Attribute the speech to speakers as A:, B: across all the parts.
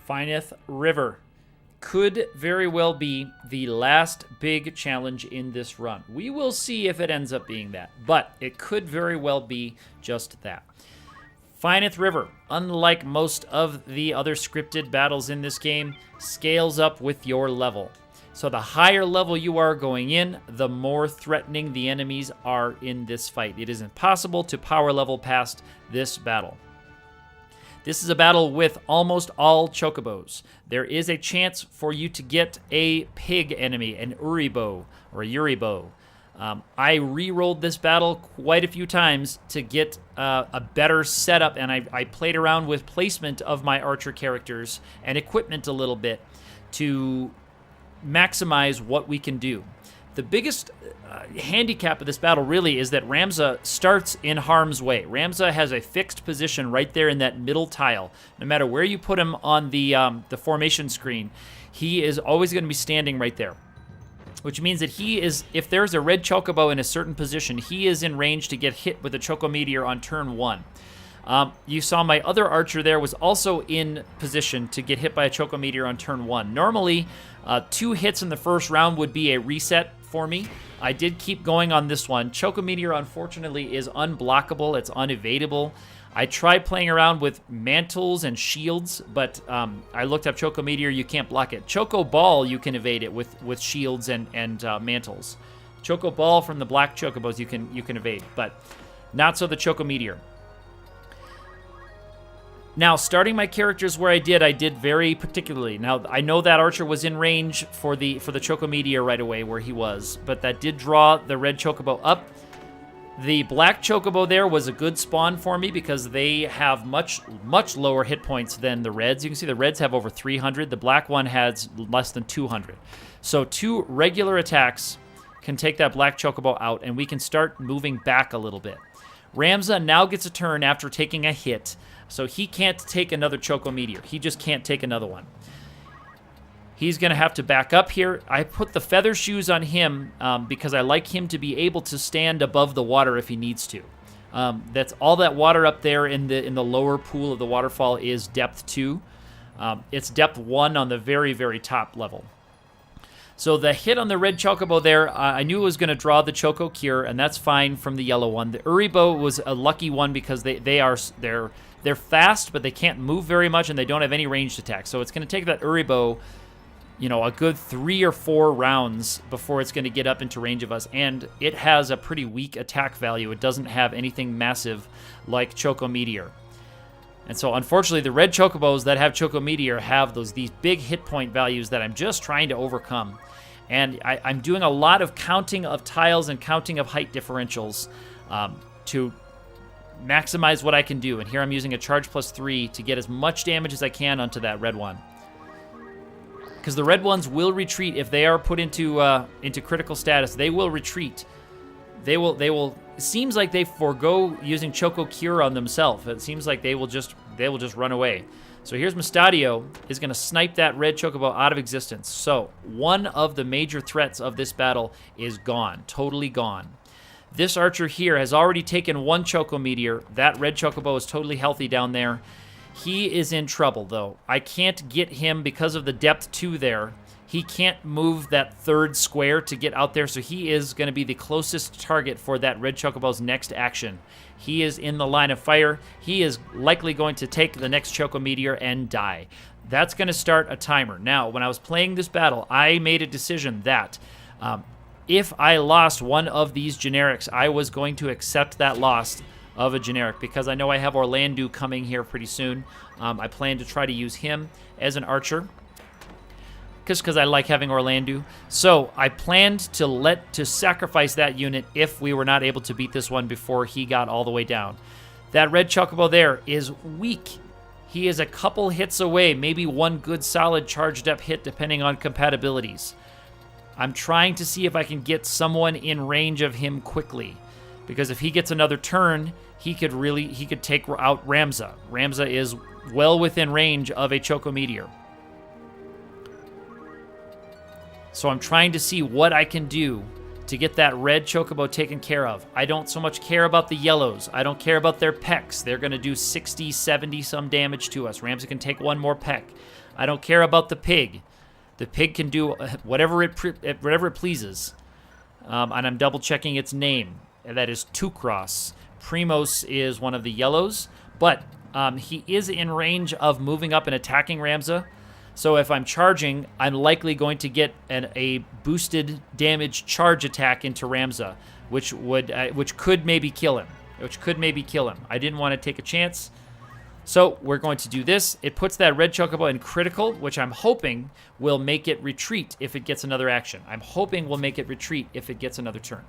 A: Finath River could very well be the last big challenge in this run. We will see if it ends up being that, but it could very well be just that. Finath River, unlike most of the other scripted battles in this game, scales up with your level. So the higher level you are going in, the more threatening the enemies are in this fight. It is impossible to power level past this battle. This is a battle with almost all chocobos. There is a chance for you to get a pig enemy, an Uribo or a Uribo. I re-rolled this battle quite a few times to get a better setup, and I played around with placement of my archer characters and equipment a little bit to maximize what we can do. The biggest handicap of this battle really is that Ramza starts in harm's way. Ramza has a fixed position right there in that middle tile. No matter where you put him on the formation screen, he is always going to be standing right there. Which means that he is, if there's a red chocobo in a certain position, he is in range to get hit with a choco meteor on turn 1. You saw my other archer there was also in position to get hit by a choco meteor on turn 1. Normally, 2 hits in the first round would be a reset for me. I did keep going on this one. Choco meteor, unfortunately, is unblockable. It's unevadable. I tried playing around with mantles and shields, but I looked up Choco Meteor. You can't block it. Choco Ball, you can evade it with shields and mantles. Choco Ball from the black chocobos you can evade, but not so the Choco Meteor. Now, starting my characters where I did very particularly. Now, I know that archer was in range for the Choco Meteor right away where he was, but that did draw the red chocobo up. The black chocobo there was a good spawn for me because they have much lower hit points than the reds. You can see the reds have over 300. The black one has less than 200. So 2 regular attacks can take that black chocobo out, and we can start moving back a little bit. Ramza now gets a turn after taking a hit, so he can't take another Choco Meteor. He just can't take another one. He's going to have to back up here. I put the feather shoes on him because I like him to be able to stand above the water if he needs to. That's all that water up there in the lower pool of the waterfall is depth 2. It's depth 1 on the very, very top level. So the hit on the red chocobo there, I knew it was going to draw the Choco Cure, and that's fine from the yellow one. The Uribo was a lucky one because they're fast, but they can't move very much, and they don't have any ranged attacks. So it's going to take that Uribo, a good 3 or 4 rounds before it's going to get up into range of us, and it has a pretty weak attack value. It doesn't have anything massive like Choco Meteor. And so, unfortunately, the red chocobos that have Choco Meteor have these big hit point values that I'm just trying to overcome. And I'm doing a lot of counting of tiles and counting of height differentials to maximize what I can do. And here I'm using a charge plus 3 to get as much damage as I can onto that red one. Because the red ones will retreat if they are put into critical status. They will retreat. They will. It seems like they forego using Choco Cure on themselves. It seems like they will just run away. So here's Mustadio is going to snipe that red chocobo out of existence. So one of the major threats of this battle is gone, totally gone. This archer here has already taken 1 Choco Meteor. That red chocobo is totally healthy down there. He is in trouble, though. I can't get him because of the depth 2 there. He can't move that 3rd square to get out there, so he is going to be the closest target for that red chocobo's next action. He is in the line of fire. He is likely going to take the next Choco Meteor and die. That's going to start a timer. Now, when I was playing this battle, I made a decision that if I lost one of these generics, I was going to accept that loss of a generic because I know I have Orlando coming here pretty soon. I plan to try to use him as an archer just because I like having Orlando. So I planned to sacrifice that unit if we were not able to beat this one before he got all the way down. That red chocobo there is weak. He is a couple hits away, maybe 1 good solid charged up hit depending on compatibilities. I'm trying to see if I can get someone in range of him quickly, because if he gets another turn, he could take out Ramza. Ramza is well within range of a Choco Meteor. So I'm trying to see what I can do to get that red chocobo taken care of. I don't so much care about the yellows. I don't care about their pecks. They're going to do 60, 70 some damage to us. Ramza can take one more peck. I don't care about the pig. The pig can do whatever it pleases. And I'm double checking its name. And that is Tukros. Primos is one of the yellows, but he is in range of moving up and attacking Ramza. So if I'm charging, I'm likely going to get a boosted damage charge attack into Ramza, which could maybe kill him. I didn't want to take a chance. So we're going to do this. It puts that red chocobo in critical, which I'm hoping will make it retreat if it gets another action. I'm hoping will make it retreat if it gets another turn.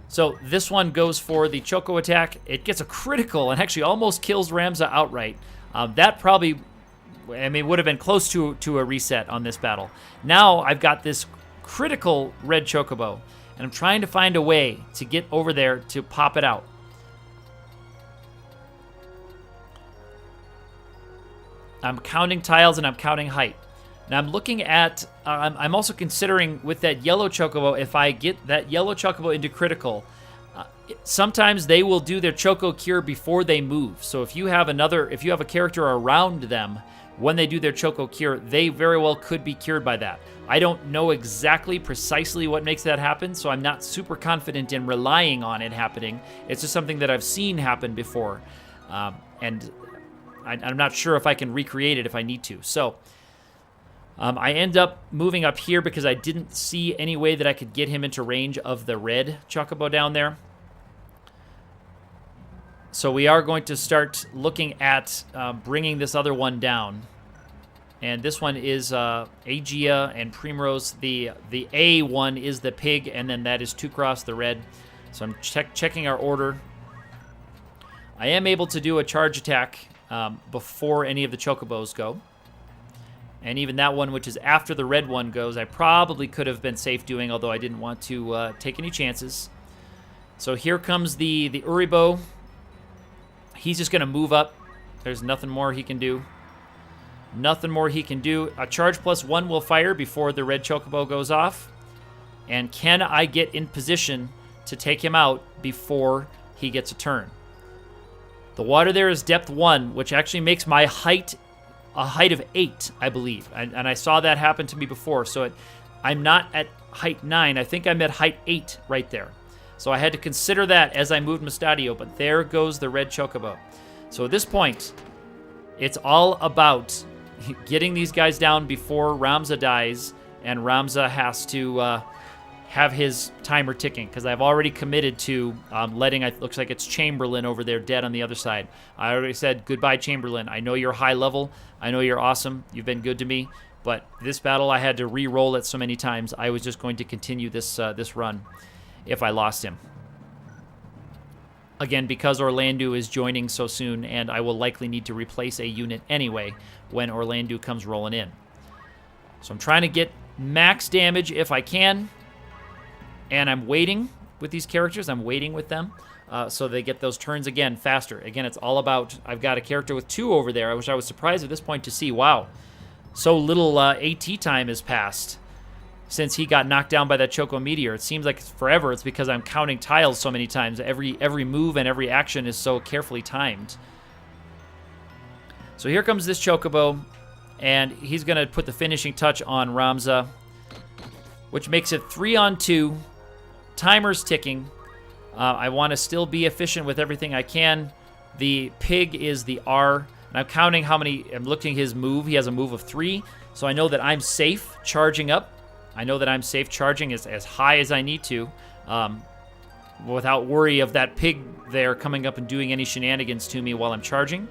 A: So this one goes for the choco attack. It gets a critical and actually almost kills Ramza outright. That probably, would have been close to a reset on this battle. Now I've got this critical red chocobo, and I'm trying to find a way to get over there to pop it out. I'm counting tiles and I'm counting height. Now I'm looking at, I'm also considering with that yellow chocobo, if I get that yellow chocobo into critical, sometimes they will do their choco cure before they move. So if you have a character around them, when they do their choco cure, they very well could be cured by that. I don't know exactly precisely what makes that happen, so I'm not super confident in relying on it happening. It's just something that I've seen happen before, and I'm not sure if I can recreate it if I need to. So I end up moving up here because I didn't see any way that I could get him into range of the red chocobo down there. So we are going to start looking at bringing this other one down. And this one is Aegea and Primrose. The A one is the pig, and then that is Tukros, the red. So I'm checking our order. I am able to do a charge attack before any of the chocobos go. And even that one, which is after the red one goes, I probably could have been safe doing, although I didn't want to take any chances. So here comes the Uribo. He's just going to move up. There's nothing more he can do. Nothing more he can do. A charge +1 will fire before the red chocobo goes off. And can I get in position to take him out before he gets a turn? The water there is depth 1, which actually makes my height a height of 8, I believe. And I saw that happen to me before. So I'm not at height 9. I think I'm at height 8 right there. So I had to consider that as I moved Mustadio, but there goes the red chocobo. So at this point, it's all about getting these guys down before Ramza dies, and Ramza has to have his timer ticking, because I've already committed to letting, it looks like it's Chamberlain over there dead on the other side. I already said, goodbye, Chamberlain. I know you're high level. I know you're awesome. You've been good to me. But this battle, I had to re-roll it so many times. I was just going to continue this run if I lost him. Again, because Orlando is joining so soon, and I will likely need to replace a unit anyway when Orlando comes rolling in. So I'm trying to get max damage if I can, and I'm waiting with these characters. I'm waiting with them so they get those turns again faster. Again, it's all about, I've got a character with 2 over there, which I was surprised at this point to see. Wow, so little AT time has passed since he got knocked down by that Choco Meteor. It seems like forever. It's because I'm counting tiles so many times. Every move and every action is so carefully timed. So here comes this Chocobo, and he's going to put the finishing touch on Ramza, which makes it 3-on-2. Timer's ticking. I want to still be efficient with everything I can. The pig is the R, and I'm counting how many. I'm looking at his move. He has a move of 3, so I know that I'm safe charging up. I know that I'm safe charging as high as I need to without worry of that pig there coming up and doing any shenanigans to me while I'm charging.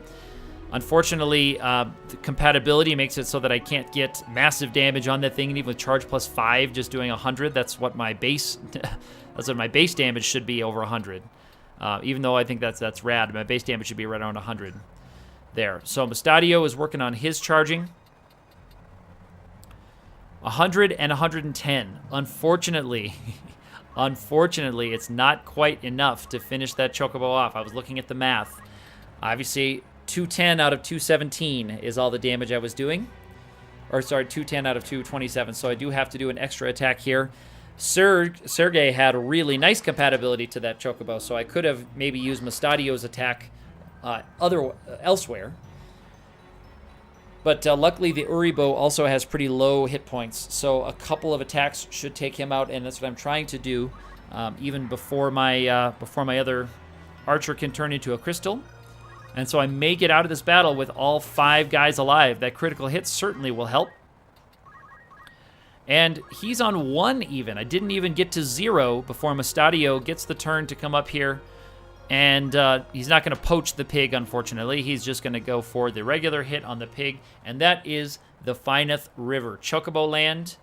A: Unfortunately, the compatibility makes it so that I can't get massive damage on that thing, and even with charge +5, just doing 100, that's what my base damage should be, over 100. Even though I think that's rad, my base damage should be right around 100 there. So Mustadio is working on his charging. 100 and 110. Unfortunately, it's not quite enough to finish that Chocobo off. I was looking at the math. Obviously, 210 out of 217 is all the damage I was doing. Or sorry, 210 out of 227. So I do have to do an extra attack here. Sergey had a really nice compatibility to that Chocobo, so I could have maybe used Mustadio's attack elsewhere. But luckily, the Uribo also has pretty low hit points, so a couple of attacks should take him out, and that's what I'm trying to do, even before my other archer can turn into a crystal. And so I may get out of this battle with all 5 guys alive. That critical hit certainly will help. And he's on 1 even. I didn't even get to 0 before Mustadio gets the turn to come up here. And he's not going to poach the pig, unfortunately. He's just going to go for the regular hit on the pig. And that is the Finath River. Chocobo Land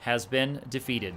A: has been defeated.